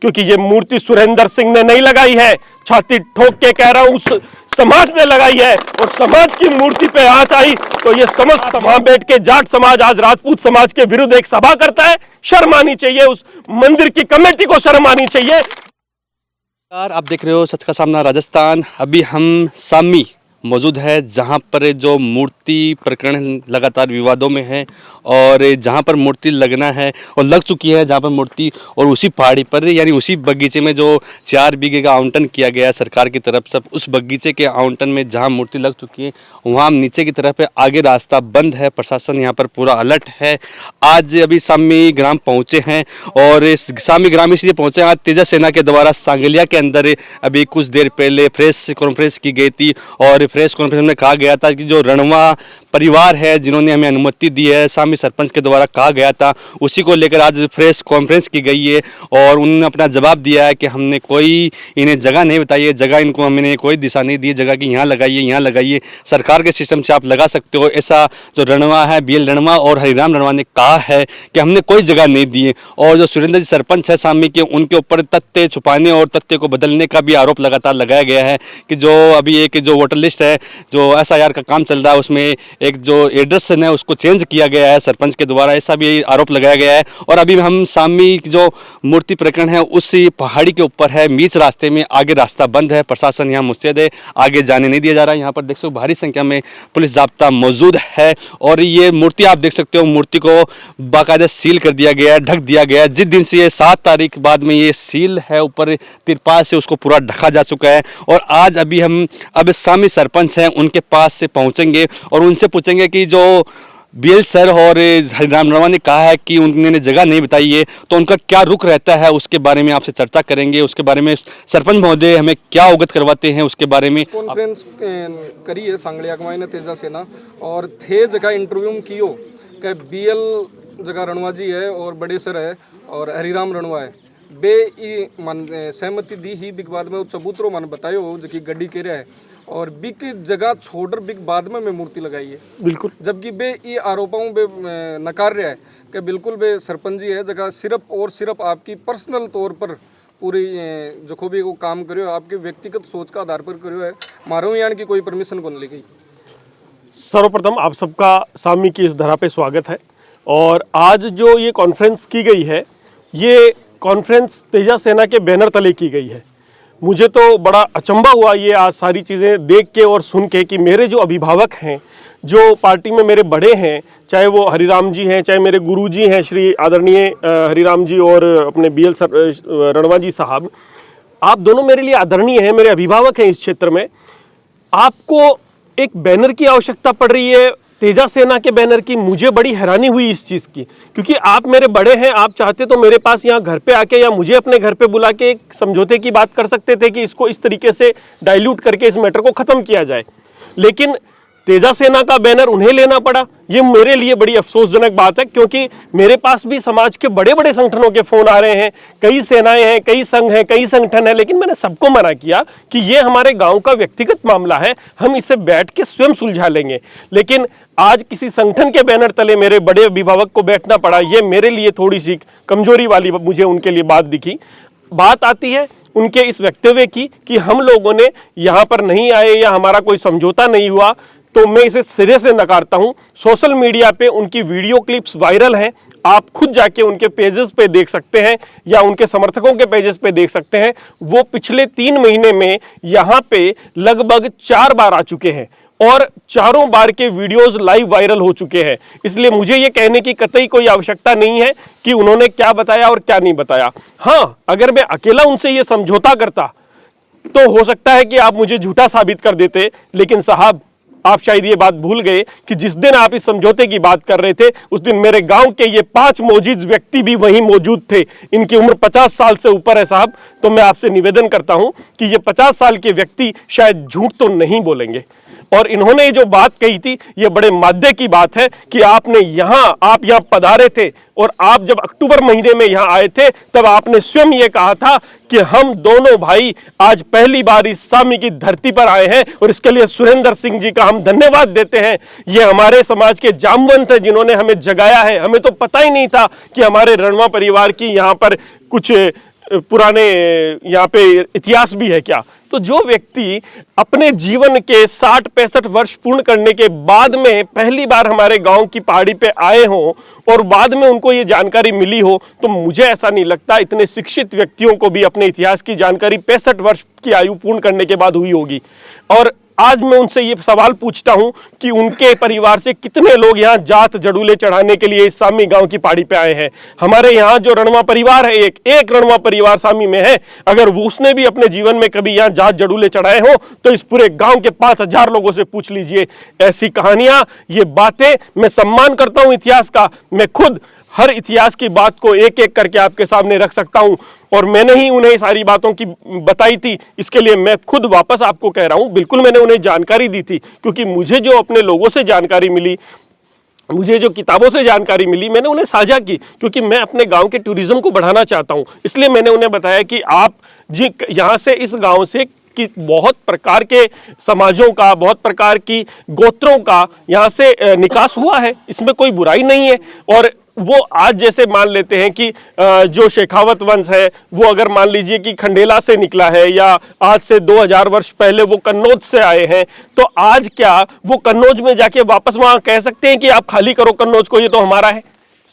क्योंकि ये मूर्ति सुरेंद्र सिंह ने नहीं लगाई है, छाती ठोक के कह रहा हूं, उस समाज ने लगाई है। और समाज की मूर्ति पे आंच आई तो ये समस्त वहां बैठ के जाट समाज आज राजपूत समाज के विरुद्ध एक सभा करता है। शर्म आनी चाहिए, उस मंदिर की कमेटी को शर्म आनी चाहिए। आप देख रहे हो सच का सामना राजस्थान। अभी हम सामी मौजूद है जहां पर जो मूर्ति प्रकरण लगातार विवादों में है और जहां पर मूर्ति लगना है और लग चुकी है, जहां पर मूर्ति, और उसी पहाड़ी पर यानी उसी बगीचे में जो 4 बीघे का आवंटन किया गया है सरकार की तरफ से, उस बगीचे के आवंटन में जहां मूर्ति लग चुकी है वहां नीचे की तरफ है, आगे रास्ता बंद है। प्रशासन यहां पर पूरा अलर्ट है। आज अभी सामी ग्राम पहुंचे हैं और इस सामी ग्राम इसलिए पहुंचे हैं, आज तेजस सेना के द्वारा सांगलिया के अंदर अभी कुछ देर पहले प्रेस कॉन्फ्रेंस की गई थी और प्रेस कॉन्फ्रेंस में कहा गया था कि जो रणवा परिवार है जिन्होंने हमें अनुमति दी है, सामी सरपंच के द्वारा कहा गया था, उसी को लेकर आज प्रेस कॉन्फ्रेंस की गई है और उन्होंने अपना जवाब दिया है कि हमने कोई इन्हें जगह नहीं बताई है, जगह इनको हमने कोई दिशा नहीं दी, जगह की यहाँ लगाइए, यहाँ लगाइए, सरकार के सिस्टम से आप लगा सकते हो। ऐसा जो रणवा है, BL रणवा और हरिराम रणवा ने कहा है कि हमने कोई जगह नहीं दी है। और जो सुरेंद्र जी सरपंच है सामी के, उनके ऊपर तथ्य छुपाने और तथ्य को बदलने का भी आरोप लगातार लगाया गया है कि जो अभी एक जो वोटर लिस्ट है, जो SIR का काम चल रहा है, उसमें एक जो एड्रेस है उसको चेंज किया गया है सरपंच के द्वारा, ऐसा भी आरोप लगाया गया है। और अभी हम सामी जो मूर्ति प्रकरण है उसी पहाड़ी के ऊपर है, बीच रास्ते में, आगे रास्ता बंद है, प्रशासन यहाँ मुस्तैद है, आगे जाने नहीं दिया जा रहा है। यहाँ पर देख सकते हो भारी संख्या में पुलिस जाब्ता मौजूद है और ये मूर्ति आप देख सकते हो, मूर्ति को बाकायदा सील कर दिया गया है, ढक दिया गया है। जिस दिन से ये 7 तारीख बाद में ये सील है ऊपर तिरपाल से, उसको पूरा ढका जा चुका है। और आज अभी हम सामी सरपंच हैं उनके पास से पहुंचेंगे और उनसे पूछेंगे कि जो BL सर और हरिराम रणवा ने कहा है कि उन्होंने जगह नहीं बताई है, तो उनका क्या रुख रहता है, उसके बारे में आपसे चर्चा करेंगे। उसके बारे में सरपंच महोदय हमें क्या अवगत करवाते हैं उसके बारे में। कॉन्फ्रेंस करी है सांगलिया कमाई ने तेजा सेना और थे जगह इंटरव्यू कियो कि BL जगह रणवा जी है और बड़े सर है और हरिराम रणवा है, बे मन सहमति दी ही बिग बाद में चबूतरो मन बतायो जो कि गड्डी कह रहा है और बिक जगह छोड़ बिक बाद में मैं मूर्ति लगाई है। बिल्कुल, जबकि बे ये आरोपों बे नकार रहा है कि बिल्कुल बे सरपंच जी है, जगह सिर्फ और सिर्फ आपकी पर्सनल तौर पर पूरी जो भी को काम करो, आपके व्यक्तिगत सोच का आधार पर करो है, मारो यान की कोई परमिशन को नहीं ली गई। सर्वप्रथम आप सबका सामी की इस धरा पे स्वागत है। और आज जो ये कॉन्फ्रेंस की गई है, ये कॉन्फ्रेंस तेजा सेना के बैनर तले की गई है। मुझे तो बड़ा अचंभा हुआ ये आज सारी चीज़ें देख के और सुन के कि मेरे जो अभिभावक हैं, जो पार्टी में मेरे बड़े हैं, चाहे वो हरिराम जी हैं, चाहे मेरे गुरुजी हैं श्री आदरणीय हरिराम जी और अपने BL रणवा जी साहब, आप दोनों मेरे लिए आदरणीय हैं, मेरे अभिभावक हैं इस क्षेत्र में। आपको एक बैनर की आवश्यकता पड़ रही है, तेजा सेना के बैनर की। मुझे बड़ी हैरानी हुई इस चीज़ की, क्योंकि आप मेरे बड़े हैं, आप चाहते तो मेरे पास यहाँ घर पे आके या मुझे अपने घर पे बुला के एक समझौते की बात कर सकते थे कि इसको इस तरीके से डाइल्यूट करके इस मैटर को ख़त्म किया जाए। लेकिन तेजा सेना का बैनर उन्हें लेना पड़ा। ये मेरे लिए बड़ी अफसोसजनक बात है, क्योंकि मेरे पास भी समाज के बड़े बड़े संगठनों के फ़ोन आ रहे हैं, कई सेनाएं हैं, कई संघ हैं, कई संगठन हैं, लेकिन मैंने सबको मना किया कि ये हमारे गांव का व्यक्तिगत मामला है, हम इसे बैठ के स्वयं सुलझा लेंगे। लेकिन आज किसी संगठन के बैनर तले मेरे बड़े अभिभावक को बैठना पड़ा, ये मेरे लिए थोड़ी सी कमजोरी वाली मुझे उनके लिए बात दिखी। बात आती है उनके इस वक्तव्य की कि हम लोगों ने यहाँ पर नहीं आए या हमारा कोई समझौता नहीं हुआ, तो मैं इसे सिरे से नकारता हूं। सोशल मीडिया पे उनकी वीडियो क्लिप्स वायरल हैं, आप खुद जाके उनके पेजेस पे देख सकते हैं या उनके समर्थकों के पेजेस पे देख सकते हैं। वो पिछले 3 महीने में यहाँ पे लगभग 4 बार आ चुके हैं और चारों बार के वीडियोस लाइव वायरल हो चुके हैं। इसलिए मुझे ये कहने की कतई कोई आवश्यकता नहीं है कि उन्होंने क्या बताया और क्या नहीं बताया। हाँ, अगर मैं अकेला उनसे ये समझौता करता तो हो सकता है कि आप मुझे झूठा साबित कर देते, लेकिन साहब आप शायद ये बात भूल गए कि जिस दिन आप इस समझौते की बात कर रहे थे, उस दिन मेरे गांव के ये 5 मौजूद व्यक्ति भी वहीं मौजूद थे। इनकी उम्र 50 साल से ऊपर है साहब। तो मैं आपसे निवेदन करता हूं कि ये 50 साल के व्यक्ति शायद झूठ तो नहीं बोलेंगे। और इन्होंने जो बात कही थी, ये बड़े माध्यम की बात है कि आप यहाँ पधारे थे और आप जब अक्टूबर महीने में यहाँ आए थे, तब आपने स्वयं ये कहा था कि हम दोनों भाई आज पहली बार इस सामी की धरती पर आए हैं और इसके लिए सुरेंद्र सिंह जी का हम धन्यवाद देते हैं। ये हमारे समाज के जामवंत हैं जिन्होंने हमें जगाया है। हमें तो पता ही नहीं था कि हमारे रणवा परिवार की यहाँ पर कुछ पुराने यहाँ पे इतिहास भी है क्या? तो जो व्यक्ति अपने जीवन के 60-65 वर्ष पूर्ण करने के बाद में पहली बार हमारे गांव की पहाड़ी पे आए हों और बाद में उनको ये जानकारी मिली हो, तो मुझे ऐसा नहीं लगता इतने शिक्षित व्यक्तियों को भी अपने इतिहास की जानकारी 65 वर्ष की आयु पूर्ण करने के बाद हुई होगी। और आज मैं उनसे ये सवाल पूछता हूं कि उनके परिवार से कितने लोग यहाँ जात जड़ूले चढ़ाने के लिए इस सामी गांव की पहाड़ी पे आए हैं। हमारे यहाँ जो रणवा परिवार है, एक रणवा परिवार सामी में है, अगर वो उसने भी अपने जीवन में कभी यहाँ जात जड़ूले चढ़ाए हो तो इस पूरे गांव के 5000 लोगों से पूछ लीजिए। ऐसी कहानियां, ये बातें, मैं सम्मान करता हूं इतिहास का, मैं खुद हर इतिहास की बात को एक एक करके आपके सामने रख सकता हूं और मैंने ही उन्हें सारी बातों की बताई थी, इसके लिए मैं खुद वापस आपको कह रहा हूं, बिल्कुल मैंने उन्हें जानकारी दी थी, क्योंकि मुझे जो अपने लोगों से जानकारी मिली, मुझे जो किताबों से जानकारी मिली, मैंने उन्हें साझा की, क्योंकि मैं अपने गांव के टूरिज्म को बढ़ाना चाहता हूं। इसलिए मैंने उन्हें बताया कि आप जी यहाँ से, इस गांव से कि बहुत प्रकार के समाजों का, बहुत प्रकार की गोत्रों का यहाँ से निकास हुआ है, इसमें कोई बुराई नहीं है। और वो आज जैसे मान लेते हैं कि जो शेखावत वंश है वो अगर मान लीजिए कि खंडेला से निकला है या आज से 2000 वर्ष पहले वो कन्नौज से आए हैं, तो आज क्या वो कन्नौज में जाके वापस वहां कह सकते हैं कि आप खाली करो कन्नौज को, ये तो हमारा है?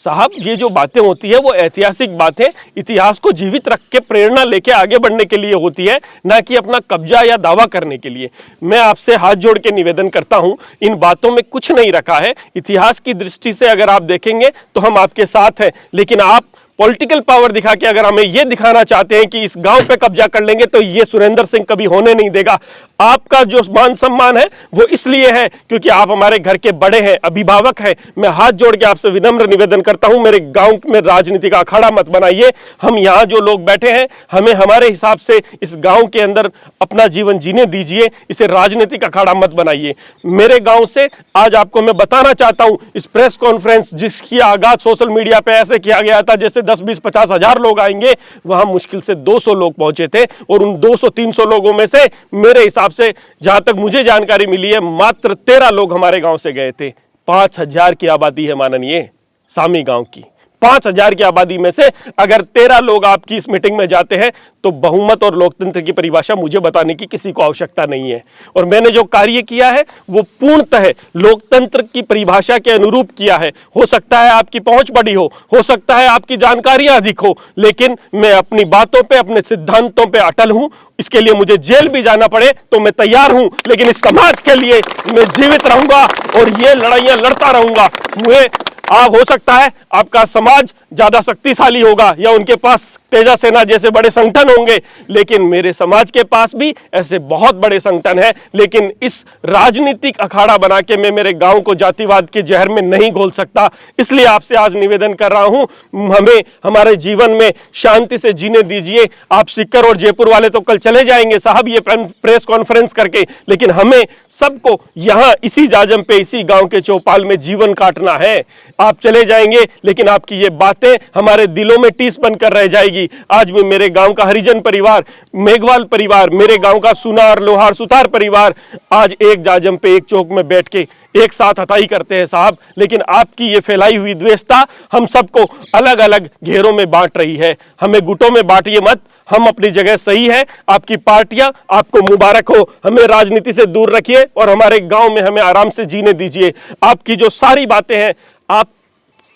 साहब, ये जो बातें होती है वो ऐतिहासिक बातें इतिहास को जीवित रख के प्रेरणा लेके आगे बढ़ने के लिए होती है, ना कि अपना कब्जा या दावा करने के लिए। मैं आपसे हाथ जोड़ के निवेदन करता हूं, इन बातों में कुछ नहीं रखा है। इतिहास की दृष्टि से अगर आप देखेंगे तो हम आपके साथ हैं, लेकिन आप पॉलिटिकल पावर दिखा के अगर हमें यह दिखाना चाहते हैं कि इस गांव पे कब्जा कर लेंगे, तो ये सुरेंद्र सिंह कभी होने नहीं देगा। आपका जो मान सम्मान है वो इसलिए है क्योंकि आप हमारे घर के बड़े हैं, अभिभावक हैं। मैं हाथ जोड़ के आपसे विनम्र निवेदन करता हूं, मेरे गांव में राजनीति का अखाड़ा मत बनाइए। हम यहाँ जो लोग बैठे हैं, हमें हमारे हिसाब से इस गांव के अंदर अपना जीवन जीने दीजिए, इसे राजनीतिक अखाड़ा मत बनाइए। मेरे गांव से आज आपको मैं बताना चाहता हूं, इस प्रेस कॉन्फ्रेंस जिसकी आगाज सोशल मीडिया पे ऐसे किया गया था जैसे 10-20-50 हजार लोग आएंगे, वहां मुश्किल से 200 लोग पहुंचे थे और उन 200-300 लोगों में से मेरे हिसाब से, जहां तक मुझे जानकारी मिली है, मात्र 13 लोग हमारे गांव से गए थे। 5000 की आबादी है माननीय सामी गांव की। 5000 की आबादी में से अगर 13 लोग आपकी इस मीटिंग में जाते हैं तो बहुमत और लोकतंत्र की परिभाषा मुझे बताने की किसी को आवश्यकता नहीं है। और मैंने जो कार्य किया है वो पूर्णतः लोकतंत्र की परिभाषा के अनुरूप किया है। हो सकता है आपकी पहुंच बड़ी हो सकता है आपकी जानकारियां अधिक हो, लेकिन मैं अपनी बातों पे, अपने सिद्धांतों पे अटल हूं। इसके लिए मुझे जेल भी जाना पड़े तो मैं तैयार हूं, लेकिन इस समाज के लिए मैं जीवित रहूंगा और ये लड़ाइयां लड़ता रहूंगा। मुझे हो सकता है आपका समाज ज्यादा शक्तिशाली होगा या उनके पास तेजा सेना जैसे बड़े संगठन होंगे, लेकिन मेरे समाज के पास भी ऐसे बहुत बड़े संगठन हैं। लेकिन इस राजनीतिक अखाड़ा बना के मैं मेरे गांव को जातिवाद के जहर में नहीं घोल सकता। इसलिए आपसे आज निवेदन कर रहा हूं, हमें हमारे जीवन में शांति से जीने दीजिए। आप सीकर और जयपुर वाले तो कल चले जाएंगे साहब ये प्रेस कॉन्फ्रेंस करके, लेकिन हमें सबको यहां इसी जाजम पे, इसी गांव के चौपाल में जीवन काटना है। आप चले जाएंगे, लेकिन आपकी ये बातें हमारे दिलों में टीस बनकर रह जाएगी। आज भी मेरे गांव का हरिजन परिवार, मेघवाल परिवार, मेरे गांव का सुनार, लोहार, सुतार परिवार आज एक जाजम पे, एक चौक में बैठ के एक साथ हताई करते हैं साहब। लेकिन आपकी ये फैलाई हुई द्वेषता हम सबको अलग अलग घेरों में बांट रही है। हमें गुटों में बांटिए मत, हम अपनी जगह सही है। आपकी पार्टियां, आपको मुबारक हो। हमें राजनीति से दूर रखिए और हमारे गांव में हमें आराम से जीने दीजिए। आपकी जो सारी बातें हैं, आप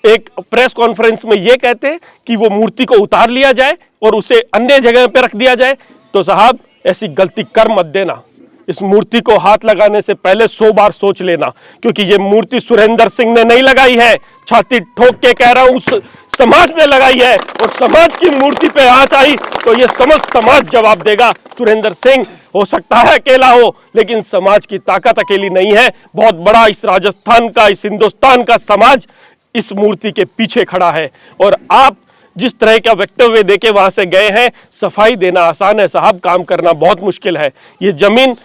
एक प्रेस कॉन्फ्रेंस में यह कहते हैं कि वो मूर्ति को उतार लिया जाए और उसे अन्य जगह पे रख दिया जाए, तो साहब ऐसी गलती कर मत देना। इस मूर्ति को हाथ लगाने से पहले 100 बार सोच लेना, क्योंकि ये मूर्ति सुरेंद्र सिंह ने नहीं लगाई है। छाती ठोक के कह रहा हूं, उस समाज ने लगाई है और समाज की मूर्ति पे हाथ आई तो ये समस्त समाज जवाब देगा। सुरेंद्र सिंह हो सकता है अकेला हो, लेकिन समाज की ताकत अकेली नहीं है। बहुत बड़ा इस राजस्थान का, इस हिंदुस्तान का समाज इस मूर्ति के पीछे खड़ा है। और आप जिस तरह का वक्तव्य देके वहां से गए हैं, सफाई देना आसान है साहब, काम करना बहुत मुश्किल है। ये जमीन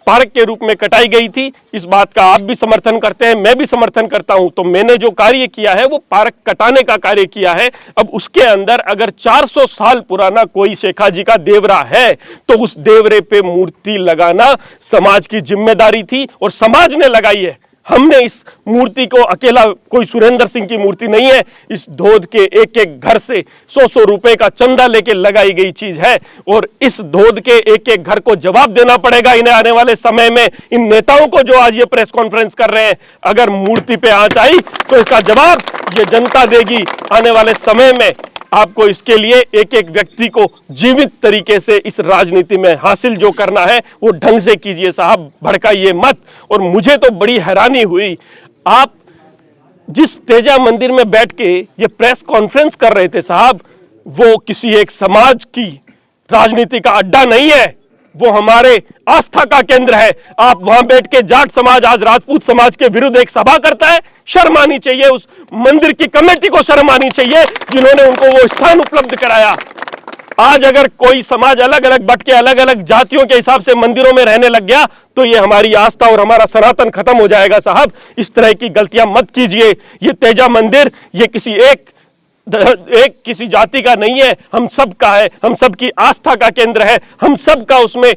पार्क के रूप में कटाई गई थी, इस बात का आप भी समर्थन करते हैं, मैं भी समर्थन करता हूं। तो मैंने जो कार्य किया है वो पार्क कटाने का कार्य किया है। अब उसके अंदर अगर 400 साल पुराना कोई शेखा जी का देवरा है तो उस देवरे पे मूर्ति लगाना समाज की जिम्मेदारी थी और समाज ने लगाई है। हमने इस मूर्ति को अकेला कोई सुरेंद्र सिंह की मूर्ति नहीं है, इस धोद के एक एक घर से 100-100 रुपए का चंदा लेके लगाई गई चीज है और इस धोद के एक एक घर को जवाब देना पड़ेगा इन्हें आने वाले समय में। इन नेताओं को जो आज ये प्रेस कॉन्फ्रेंस कर रहे हैं, अगर मूर्ति पे आंच आई तो इसका जवाब ये जनता देगी आने वाले समय में। आपको इसके लिए एक एक व्यक्ति को जीवित तरीके से इस राजनीति में हासिल जो करना है वो ढंग से कीजिए साहब, भड़काइए मत। और मुझे तो बड़ी हैरानी हुई, आप जिस तेजा मंदिर में बैठ के ये प्रेस कॉन्फ्रेंस कर रहे थे साहब, वो किसी एक समाज की राजनीति का अड्डा नहीं है, वो हमारे आस्था का केंद्र है। आप वहां बैठ के जाट समाज आज राजपूत समाज के विरुद्ध एक सभा करता है, शर्म आनी चाहिए। उस मंदिर की कमेटी को शर्म आनी चाहिए जिन्होंने उनको वो स्थान उपलब्ध कराया। आज अगर कोई समाज अलग अलग बट के अलग अलग जातियों के हिसाब से मंदिरों में रहने लग गया तो ये हमारी आस्था और हमारा सनातन खत्म हो जाएगा साहब। इस तरह की गलतियां मत कीजिए। ये तेजा मंदिर ये किसी जाति का नहीं है, हम सब का है, हम सब की आस्था का केंद्र है, हम सब का उसमें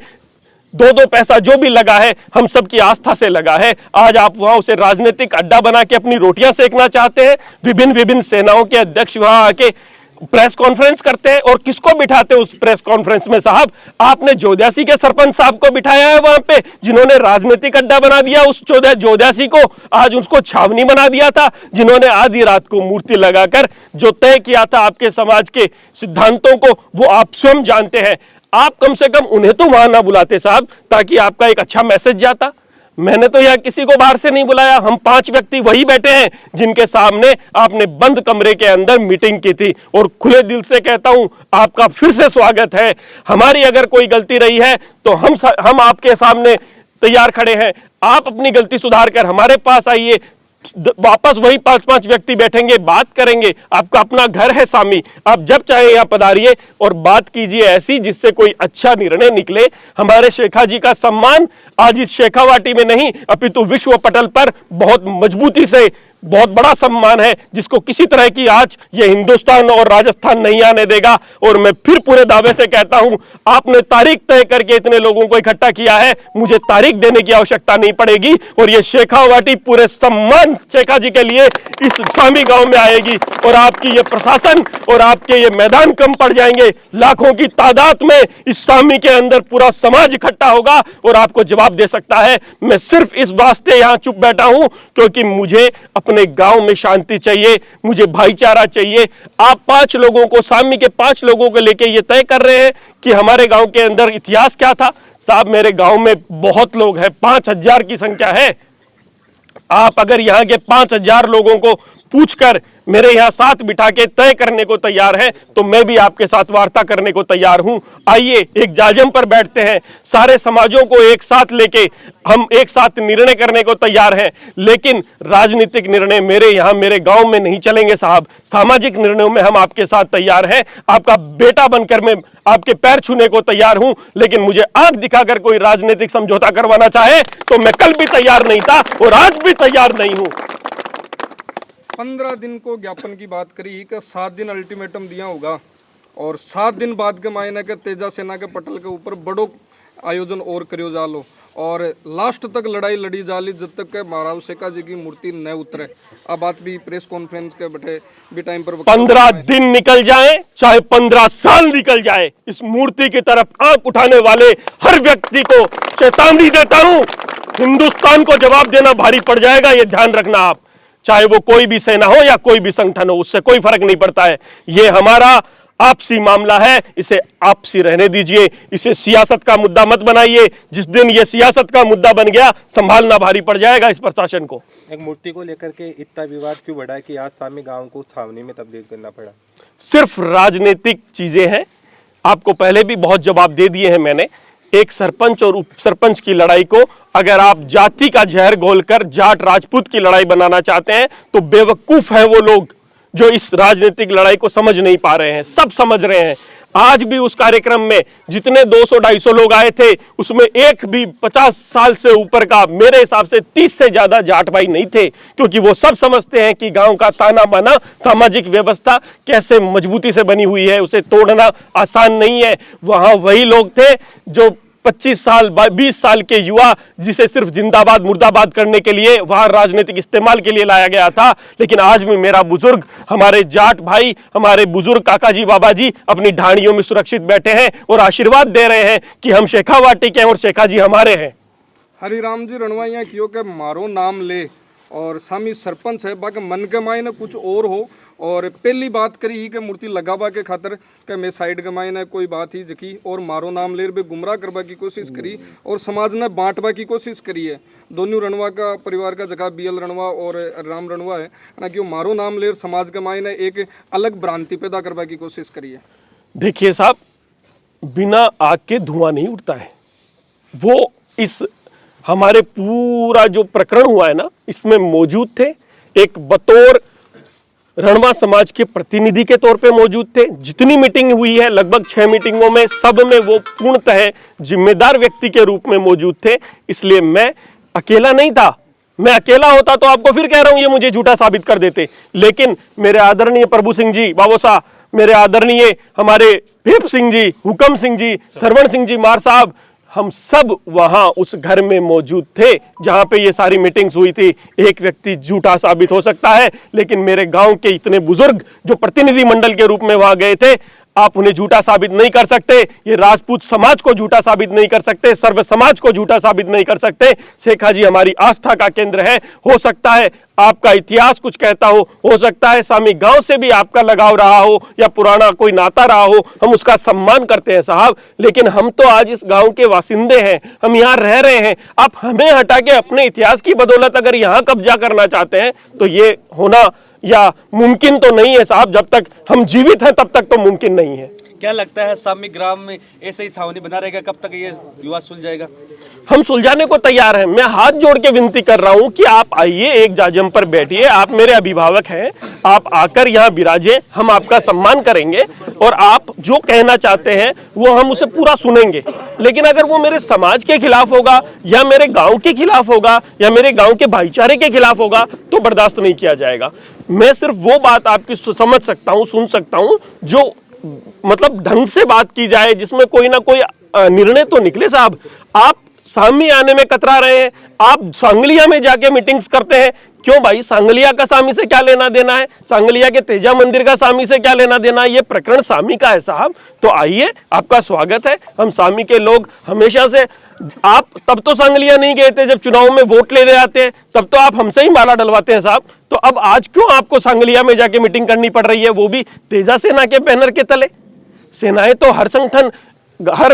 2-2 पैसा जो भी लगा है हम सब की आस्था से लगा है। आज आप वहां उसे राजनीतिक अड्डा बना के अपनी रोटियां सेकना चाहते हैं। विभिन्न सेनाओं के अध्यक्ष वहां आके प्रेस कॉन्फ्रेंस करते हैं और किसको बिठाते हैं उस प्रेस कॉन्फ्रेंस में साहब? आपने जोध्यासी के सरपंच साहब को बिठाया है वहां पे, जिन्होंने राजनीतिक अड्डा बना दिया उस जोध्यासी को, आज उसको छावनी बना दिया था, जिन्होंने आधी रात को मूर्ति लगाकर जो तय किया था आपके समाज के सिद्धांतों को, वो आप स्वयं जानते हैं। आप कम से कम उन्हें तो वहां ना बुलाते साहब, ताकि आपका एक अच्छा मैसेज जाता। मैंने तो यह किसी को बाहर से नहीं बुलाया, हम 5 व्यक्ति वही बैठे हैं जिनके सामने आपने बंद कमरे के अंदर मीटिंग की थी। और खुले दिल से कहता हूं आपका फिर से स्वागत है। हमारी अगर कोई गलती रही है तो हम आपके सामने तैयार खड़े हैं। आप अपनी गलती सुधार कर हमारे पास आइए, वापस वही 5-5 व्यक्ति बैठेंगे, बात करेंगे। आपका अपना घर है सामी, आप जब चाहे यहाँ पधारिए और बात कीजिए ऐसी जिससे कोई अच्छा निर्णय निकले। हमारे शेखा जी का सम्मान आज इस शेखावाटी में नहीं अपितु विश्व पटल पर बहुत मजबूती से बहुत बड़ा सम्मान है, जिसको किसी तरह की आज ये हिंदुस्तान और राजस्थान नहीं आने देगा। और मैं फिर पूरे दावे से कहता हूं, आपने तारीख तय करके इतने लोगों को इकट्ठा किया है, मुझे तारीख देने की आवश्यकता नहीं पड़ेगी। और ये शेखावाटी पूरे सम्मान शेखा जी के लिए इस सामी गांव में आएगी और आपकी ये प्रशासन और आपके ये मैदान कम पड़ जाएंगे। लाखों की तादाद में इस सामी के अंदर पूरा समाज इकट्ठा होगा और आपको जवाब दे सकता है। मैं सिर्फ इस वास्ते यहां चुप बैठा हूं क्योंकि मुझे अपने गांव में शांति चाहिए, मुझे भाईचारा चाहिए। आप 5 लोगों को, सामी के 5 लोगों को लेके ये तय कर रहे हैं कि हमारे गांव के अंदर इतिहास क्या था। साहब मेरे गांव में बहुत लोग हैं, 5000 की संख्या है। आप अगर यहाँ के 5000 लोगों को पूछकर मेरे यहाँ साथ बिठा के तय करने को तैयार है तो मैं भी आपके साथ वार्ता करने को तैयार हूं। आइए एक जाजम पर बैठते हैं, सारे समाजों को एक साथ लेके हम एक साथ निर्णय करने को तैयार हैं। लेकिन राजनीतिक निर्णय मेरे यहाँ मेरे गांव में नहीं चलेंगे साहब। सामाजिक निर्णयों में हम आपके साथ तैयार हैं। आपका बेटा बनकर मैं आपके पैर छूने को तैयार हूं, लेकिन मुझे आंख दिखाकर कोई राजनीतिक समझौता करवाना चाहे तो मैं कल भी तैयार नहीं था और आज भी तैयार नहीं हूं। 15 दिन को ज्ञापन की बात करी कि 7 दिन अल्टीमेटम दिया होगा और 7 दिन बाद के मायने के तेजा सेना के पटल के ऊपर बड़ो आयोजन और करियो जालो और लास्ट तक लड़ाई लड़ी जाली जब तक के महाराज शेखा जी की मूर्ति न उतरे। अब बात भी प्रेस कॉन्फ्रेंस के बैठे भी टाइम पर 15 दिन निकल जाए चाहे 15 साल निकल जाए, इस मूर्ति की तरफ आंख उठाने वाले हर व्यक्ति को चेतावनी देता हूं, हिंदुस्तान को जवाब देना भारी पड़ जाएगा। ये ध्यान रखना आप, चाहे वो कोई भी सेना हो या कोई भी संगठन हो, उससे कोई फर्क नहीं पड़ता है। ये हमारा आपसी मामला है, इसे आपसी रहने दीजिए, इसे सियासत का मुद्दा मत बनाइए। जिस दिन ये सियासत का मुद्दा बन गया संभालना भारी पड़ जाएगा इस प्रशासन को। एक मूर्ति को लेकर के इतना विवाद क्यों बढ़ा कि आज सामी गांव को छावनी में तब्दील करना पड़ा? सिर्फ राजनीतिक चीजें हैं, आपको पहले भी बहुत जवाब दे दिए हैं मैंने। एक सरपंच और उप सरपंच की लड़ाई को अगर आप जाति का जहर घोलकर जाट राजपूत की लड़ाई बनाना चाहते हैं तो बेवकूफ है वो लोग जो इस राजनीतिक लड़ाई को समझ नहीं पा रहे हैं। सब समझ रहे हैं। आज भी उस कार्यक्रम में जितने 200-250 लोग आए थे उसमें एक भी 50 साल से ऊपर का, मेरे हिसाब से 30 से ज्यादा जाट भाई नहीं थे, क्योंकि वो सब समझते हैं कि गांव का ताना बाना सामाजिक व्यवस्था कैसे मजबूती से बनी हुई है, उसे तोड़ना आसान नहीं है। वहां वही लोग थे जो 25 साल 20 साल के युवा जिसे सिर्फ जिंदाबाद मुर्दाबाद करने के लिए वहां राजनीतिक इस्तेमाल के लिए लाया गया था। लेकिन आज भी मेरा बुजुर्ग, हमारे जाट भाई, हमारे बुजुर्ग काका जी बाबा जी अपनी ढाणियों में सुरक्षित बैठे हैं और आशीर्वाद दे रहे हैं कि हम शेखावाटी के हैं और शेखा जी हमारे हैं। हरिराम जी रणवा यहाँ कियो के मारो नाम ले और सामी सरपंच है बाकी मन के मायने कुछ और हो। और पहली बात करी कि मूर्ति लगावा के खातर के मैं साइड के मायने कोई बात ही जकी और मारो नाम ले बे गुमराह करवा की कोशिश करी और समाज ने बांटवा की कोशिश करी है। दोनों रणवा का परिवार का जगह BL रणवा और राम रणवा है ना कि मारो नाम ले समाज के मायने एक अलग भ्रांति पैदा करवा की कोशिश करी है। देखिए साहब, बिना आग के धुआं नहीं उठता है। वो इस हमारे पूरा जो प्रकरण हुआ है ना, इसमें मौजूद थे, एक बतौर रणवा समाज के प्रतिनिधि के तौर पे मौजूद थे। जितनी मीटिंग हुई है, लगभग 6 मीटिंगों में, सब में वो पूर्णतः जिम्मेदार व्यक्ति के रूप में मौजूद थे। इसलिए मैं अकेला नहीं था। मैं अकेला होता तो आपको फिर कह रहा हूं ये मुझे झूठा साबित कर देते। लेकिन मेरे आदरणीय प्रभु सिंह जी बाबोसा, मेरे आदरणीय हमारे भीप सिंह जी, हुकम सिंह जी, सरवण सिंह जी मार साहब, हम सब वहां उस घर में मौजूद थे जहां पे ये सारी मीटिंग्स हुई थी। एक व्यक्ति झूठा साबित हो सकता है, लेकिन मेरे गांव के इतने बुजुर्ग जो प्रतिनिधि मंडल के रूप में वहां गए थे, आप उन्हें झूठा साबित नहीं कर सकते। ये राजपूत समाज को झूठा साबित नहीं कर सकते, सर्व समाज को झूठा साबित नहीं कर सकते। शेखा जी हमारी आस्था का केंद्र है। हो सकता है आपका इतिहास कुछ कहता हो सकता है सामी गांव से भी आपका लगाव रहा हो या पुराना कोई नाता रहा हो, हम उसका सम्मान करते हैं साहब। लेकिन हम तो आज इस गांव के वासिंदे हैं, हम यहाँ रह रहे हैं। आप हमें हटा के अपने इतिहास की बदौलत अगर यहाँ कब्जा करना चाहते हैं तो ये होना या मुमकिन तो नहीं है साहब। जब तक हम जीवित हैं तब तक तो मुमकिन नहीं है। क्या लगता है सामी ग्राम में ऐसे ही छावनी बना रहेगा? कब तक ये विवाद सुलझाएगा? हम सुलझाने को तैयार हैं। मैं हाथ जोड़ के विनती कर रहा हूं कि आप आइए, एक जाजम पर बैठिए। आप मेरे अभिभावक हैं, आप आकर यहाँ विराजे, हम आपका सम्मान करेंगे और आप जो कहना चाहते हैं वो हम उसे पूरा सुनेंगे। लेकिन अगर वो मेरे समाज के खिलाफ होगा या मेरे गांव के खिलाफ होगा या मेरे गांव के भाईचारे के खिलाफ होगा तो बर्दाश्त नहीं किया जाएगा। मैं सिर्फ वो बात आपकी समझ सकता हूँ, सुन सकता हूँ जो मतलब ढंग से बात की जाए, जिसमें कोई ना कोई निर्णय तो निकले साहब। आप सामी आने में कतरा रहे हैं, आप सांगलिया में जाके मीटिंग्स करते हैं। क्यों भाई, सांगलिया का सामी से क्या लेना देना है? सांगलिया के तेजा मंदिर का सामी से क्या लेना देना है? ये प्रकरण सामी का है साहब। तो आइए, आपका स्वागत है। हम सामी के लोग हमेशा से, आप तब तो सांगलिया नहीं गए थे जब चुनाव में वोट लेने आते हैं, तब तो आप हमसे ही माला डलवाते हैं साहब। तो अब आज क्यों आपको सांगलिया में जाके मीटिंग करनी पड़ रही है, वो भी तेजा सेना के बैनर के तले? सेनाएं तो हर संगठन, हर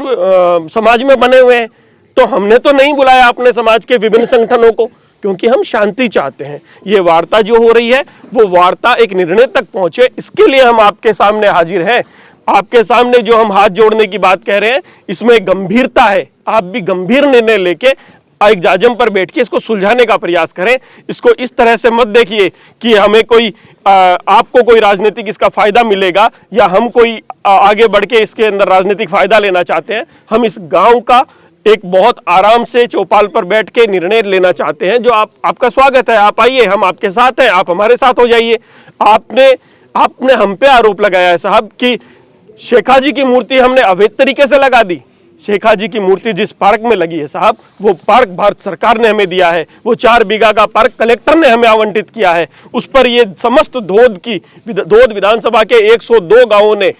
समाज में बने हुए हैं। तो हमने तो नहीं बुलाया अपने समाज के विभिन्न संगठनों को, क्योंकि हम शांति चाहते हैं। ये वार्ता जो हो रही है वो वार्ता एक निर्णय तक पहुंचे, इसके लिए हम आपके सामने हाजिर हैं। आपके सामने जो हम हाथ जोड़ने की बात कह रहे हैं, इसमें गंभीरता है। आप भी गंभीर निर्णय लेके एक जाजम पर बैठ के इसको सुलझाने का प्रयास करें। इसको इस तरह से मत देखिए कि हमें कोई आपको कोई राजनीतिक इसका फायदा मिलेगा या हम कोई आगे बढ़ के इसके अंदर राजनीतिक फायदा लेना चाहते हैं। हम इस गांव का एक बहुत आराम से चौपाल पर बैठ के निर्णय लेना चाहते हैं। जो आपका स्वागत है, आप आइए, हम आपके साथ हैं, आप हमारे साथ हो जाइए। आपने हम पे आरोप लगाया है साहब कि शेखा जी की मूर्ति हमने अवैध तरीके से लगा दी। शेखा जी की मूर्ति जिस पार्क में लगी है साहब, वो पार्क भारत सरकार ने हमें दिया है। वो 4 बीघा का पार्क कलेक्टर ने हमें आवंटित किया है। उस पर ये समस्त धोद विधानसभा के 102 गांवों ने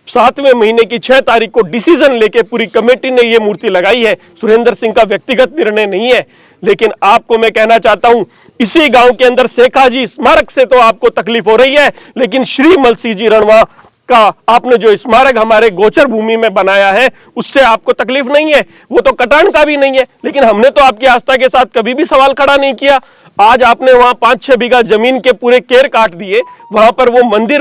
7वें महीने की 6 तारीख को डिसीजन लेके पूरी कमेटी ने ये मूर्ति लगाई है। सुरेंद्र सिंह का व्यक्तिगत निर्णय नहीं है। लेकिन आपको मैं कहना चाहता हूं, इसी गांव के अंदर शेखा जी स्मारक से तो आपको तकलीफ हो रही है, लेकिन श्री मलसी जी रणवा का आपने जो स्मारक हमारे गोचर भूमि में बनाया है उससे आपको तकलीफ नहीं है। वो तो कटान का भी नहीं है, लेकिन हमने तो आपकी आस्था के साथ कभी भी सवाल खड़ा नहीं किया। आज आपने वहां 5-6 बीघा जमीन के पूरे केर काट दिए, वहां पर वो मंदिर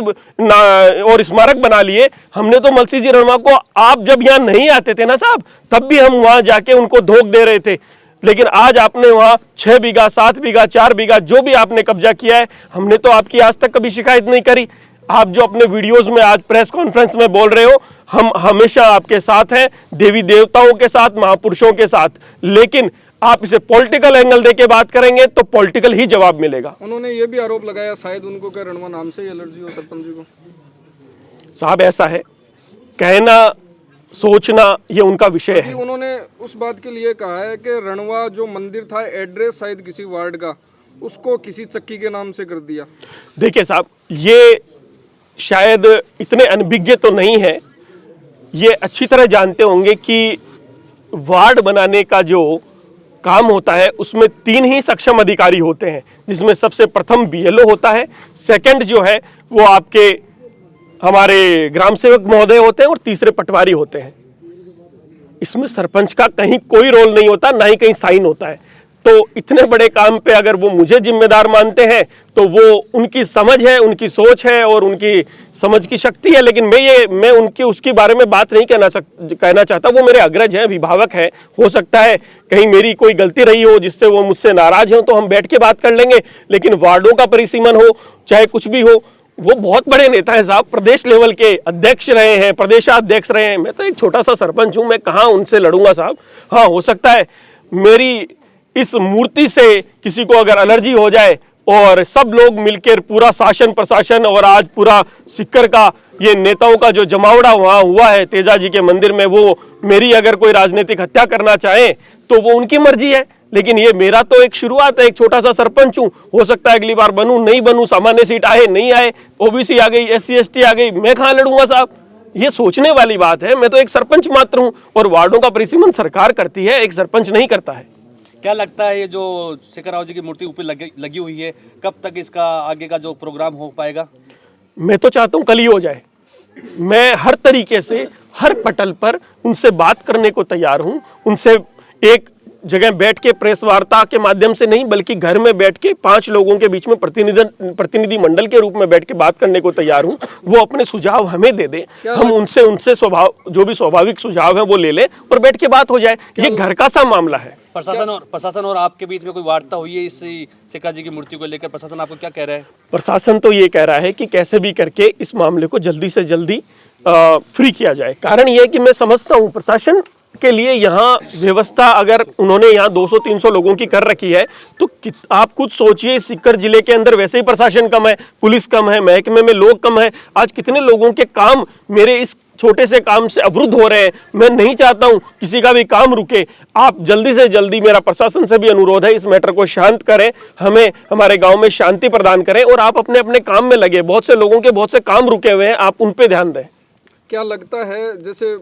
और स्मारक बना लिए। हमने तो मलसी जी रणवा को, आप जब यहाँ नहीं आते थे ना साहब, तब भी हम वहां जाके उनको धोख दे रहे थे। लेकिन आज आपने वहां 6 बीघा, 7 बीघा, 4 बीघा जो भी आपने कब्जा किया है, हमने तो आपकी आज तक कभी शिकायत नहीं करी। आप जो अपने वीडियोस में आज प्रेस कॉन्फ्रेंस में बोल रहे हो, हम हमेशा आपके साथ हैं, देवी देवताओं के साथ, महापुरुषों के साथ। लेकिन आप इसे पॉलिटिकल एंगल देके बात करेंगे तो पॉलिटिकल ही जवाब मिलेगा। उन्होंने ये भी आरोप लगाया शायद उनको क्या रणवा नाम से एलर्जी हो सरपंच जी को। साहब ऐसा है, कहना सोचना ये उनका विषय कि है। उन्होंने उस बात के लिए कहा है कि रणवा जो मंदिर था एड्रेस शायद किसी वार्ड का, उसको किसी चक्की के नाम से कर दिया। देखिए साहब, ये शायद इतने अनभिज्ञ तो नहीं है, ये अच्छी तरह जानते होंगे कि वार्ड बनाने का जो काम होता है उसमें 3 ही सक्षम अधिकारी होते हैं, जिसमें सबसे प्रथम बीएलओ होता है, सेकंड जो है वो आपके हमारे ग्राम सेवक महोदय होते हैं और तीसरे पटवारी होते हैं। इसमें सरपंच का कहीं कोई रोल नहीं होता, ना ही कहीं साइन होता है। तो इतने बड़े काम पे अगर वो मुझे जिम्मेदार मानते हैं तो वो उनकी समझ है, उनकी सोच है और उनकी समझ की शक्ति है, लेकिन मैं उनकी उसके बारे में बात नहीं कहना चाहता। वो मेरे अग्रज हैं, अभिभावक हैं। हो सकता है कहीं मेरी कोई गलती रही हो जिससे वो मुझसे नाराज हो, तो हम बैठ के बात कर लेंगे। लेकिन वार्डों का परिसीमन हो चाहे कुछ भी हो, वो बहुत बड़े नेता है साहब, प्रदेश लेवल के अध्यक्ष रहे हैं, प्रदेशाध्यक्ष रहे हैं। मैं तो एक छोटा सा सरपंच हूं, मैं कहाँ उनसे लड़ूंगा साहब। हाँ, हो सकता है मेरी इस मूर्ति से किसी को अगर एलर्जी हो जाए और सब लोग मिलकर पूरा शासन प्रशासन और आज पूरा सिक्कर का ये नेताओं का जो जमावड़ा वहां हुआ है तेजा जी के मंदिर में, वो मेरी अगर कोई राजनीतिक हत्या करना चाहे तो वो उनकी मर्जी है। लेकिन ये मेरा तो एक शुरुआत है, एक छोटा सा सरपंच हूं। हो सकता है अगली बार बनूं नहीं बनूं, सामान्य सीट आए नहीं आए, ओबीसी आ गई, एससी एसटी आ गई, मैं कहां लड़ूंगा साहब। ये सोचने वाली बात है। मैं तो एक सरपंच मात्र हूं और वार्डों का परिसीमन सरकार करती है, एक सरपंच नहीं करता है। क्या लगता है ये जो शेखर राव जी की मूर्ति ऊपर लगी हुई है, कब तक इसका आगे का जो प्रोग्राम हो पाएगा? मैं तो चाहता हूं कल ही हो जाए। मैं हर तरीके से हर पटल पर उनसे बात करने को तैयार हूं। उनसे एक जगह बैठ के प्रेस वार्ता के माध्यम से नहीं, बल्कि घर में बैठ के 5 लोगों के बीच में प्रतिनिधि मंडल के रूप में बैठ के बात करने को तैयार हूं। वो अपने सुझाव हमें दे दे, हम उनसे स्वभाव जो भी स्वाभाविक सुझाव है वो ले लें और बैठ के बात हो जाए। ये घर का सा मामला है। प्रशासन और आपके बीच में कोई वार्ता हुई है इस शेखर जी की मूर्ति को लेकर? प्रशासन आपको क्या कह रहा है? प्रशासन तो ये कह रहा है कि कैसे भी करके इस मामले को जल्दी से जल्दी फ्री किया जाए। कारण ये है कि मैं समझता हूँ प्रशासन के लिए यहाँ व्यवस्था अगर उन्होंने यहाँ 200-300 लोगों की कर रखी है तो आप खुद सोचिए, सिक्कर जिले के अंदर वैसे ही प्रशासन कम है, पुलिस कम है, महकमे में लोग कम है। आज कितने लोगों के काम मेरे इस छोटे से काम से अवरुद्ध हो रहे हैं। मैं नहीं चाहता हूं किसी का भी काम रुके। आप जल्दी से जल्दी, मेरा प्रशासन से भी अनुरोध है, इस मैटर को शांत करें, हमें हमारे गांव में शांति प्रदान करें और आप अपने अपने काम में लगे। बहुत से लोगों के बहुत से काम रुके हुए हैं, आप उन पे ध्यान दें। क्या लगता है, जैसे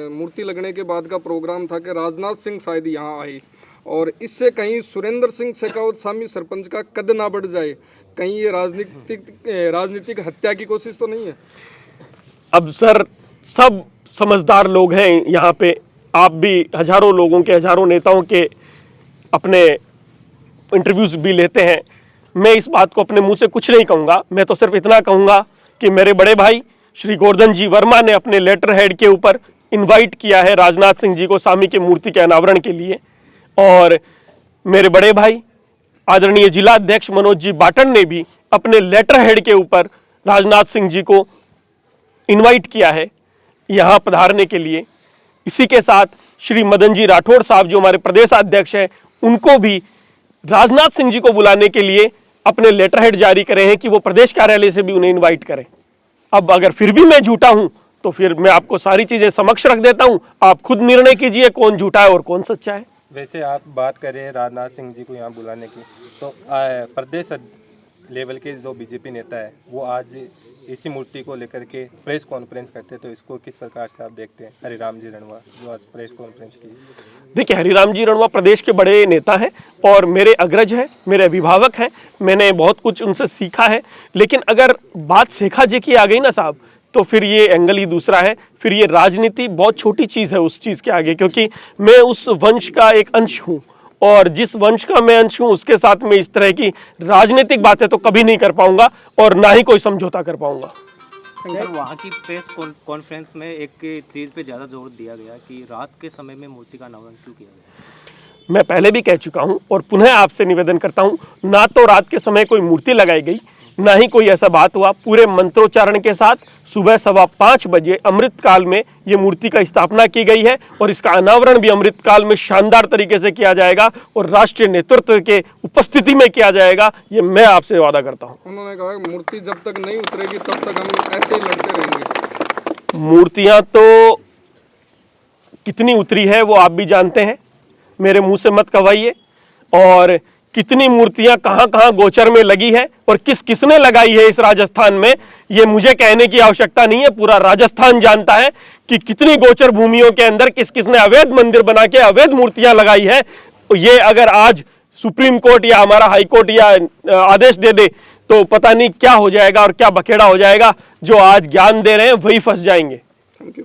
मूर्ति लगने के बाद का प्रोग्राम था कि राजनाथ सिंह शायद यहाँ आए और इससे कहीं सुरेंद्र सिंह शेखावत सामी सरपंच का कद ना बढ़ जाए, कहीं ये राजनीतिक हत्या की कोशिश तो नहीं है? अब सर, सब समझदार लोग हैं यहाँ पे। आप भी हजारों लोगों के, हजारों नेताओं के अपने इंटरव्यूज भी लेते हैं। मैं इस बात को अपने मुंह से कुछ नहीं कहूँगा। मैं तो सिर्फ इतना कहूँगा कि मेरे बड़े भाई श्री गोवर्धन जी वर्मा ने अपने लेटर हेड के ऊपर इनवाइट किया है राजनाथ सिंह जी को स्वामी की मूर्ति के अनावरण के लिए, और मेरे बड़े भाई आदरणीय जिला अध्यक्ष मनोज जी बाटन ने भी अपने लेटर हेड के ऊपर राजनाथ सिंह जी को इनवाइट किया है यहाँ पधारने के लिए। इसी के साथ श्री मदन जी राठौड़ साहब जो हमारे प्रदेश अध्यक्ष हैं, उनको भी राजनाथ सिंह जी को बुलाने के लिए अपने लेटर हेड जारी करे हैं कि वो प्रदेश कार्यालय से भी उन्हें इनवाइट करें। अब अगर फिर भी मैं झूठा हूं तो फिर मैं आपको सारी चीजें समक्ष रख देता हूं, आप खुद निर्णय कीजिए कौन झूठा है और कौन सच्चा है। वैसे आप बात करें राजनाथ सिंह जी को यहाँ बुलाने की, तो प्रदेश लेवल के जो बीजेपी नेता है वो आज इसी मूर्ति को लेकर के प्रेस कॉन्फ्रेंस करते, तो इसको किस प्रकार से आप देखते हैं? हरिराम जी रणवा जो आज प्रेस कॉन्फ्रेंस की। देखिए, हरिराम जी रणवा प्रदेश के बड़े नेता हैं और मेरे अग्रज हैं, मेरे अभिभावक हैं। मैंने बहुत कुछ उनसे सीखा है। लेकिन अगर बात शेखा जी की आ गई ना साहब, तो फिर ये एंगल ही दूसरा है। फिर ये राजनीति बहुत छोटी चीज़ है उस चीज़ के आगे, क्योंकि मैं उस वंश का एक अंश हूँ और जिस वंश का मैं अंश हूँ उसके साथ में इस तरह की राजनीतिक बातें तो कभी नहीं कर पाऊंगा और ना ही कोई समझौता कर पाऊंगा। सर, वहाँ की प्रेस कॉन्फ्रेंस में एक चीज़ पे ज़्यादा जोर दिया गया कि रात के समय में मूर्ति का अनावरण क्यों किया गया? मैं पहले भी कह चुका हूं और पुनः आपसे निवेदन करता हूं, ना तो रात के समय कोई मूर्ति लगाई गई, ना ही कोई ऐसा बात हुआ। पूरे मंत्रोच्चारण के साथ सुबह 5:15 बजे अमृतकाल में ये मूर्ति का स्थापना की गई है और इसका अनावरण भी अमृतकाल में शानदार तरीके से किया जाएगा और राष्ट्रीय नेतृत्व के उपस्थिति में किया जाएगा, ये मैं आपसे वादा करता हूँ। उन्होंने कहा मूर्ति जब तक नहीं उतरेगी तब तक हम ऐसे ही लड़ते रहेंगे। मूर्तियां तो कितनी उतरी है वो आप भी जानते हैं, मेरे मुंह से मत कवाइए। और कितनी मूर्तियां कहां कहां गोचर में लगी है और किस किसने लगाई है इस राजस्थान में, ये मुझे कहने की आवश्यकता नहीं है, पूरा राजस्थान जानता है कि कितनी गोचर भूमियों के अंदर किस किसने अवैध मंदिर बना के अवैध मूर्तियां लगाई है। ये अगर आज सुप्रीम कोर्ट या हमारा हाई कोर्ट या आदेश दे दे तो पता नहीं क्या हो जाएगा और क्या बखेड़ा हो जाएगा। जो आज ज्ञान दे रहे हैं वही फंस जाएंगे। Thank you.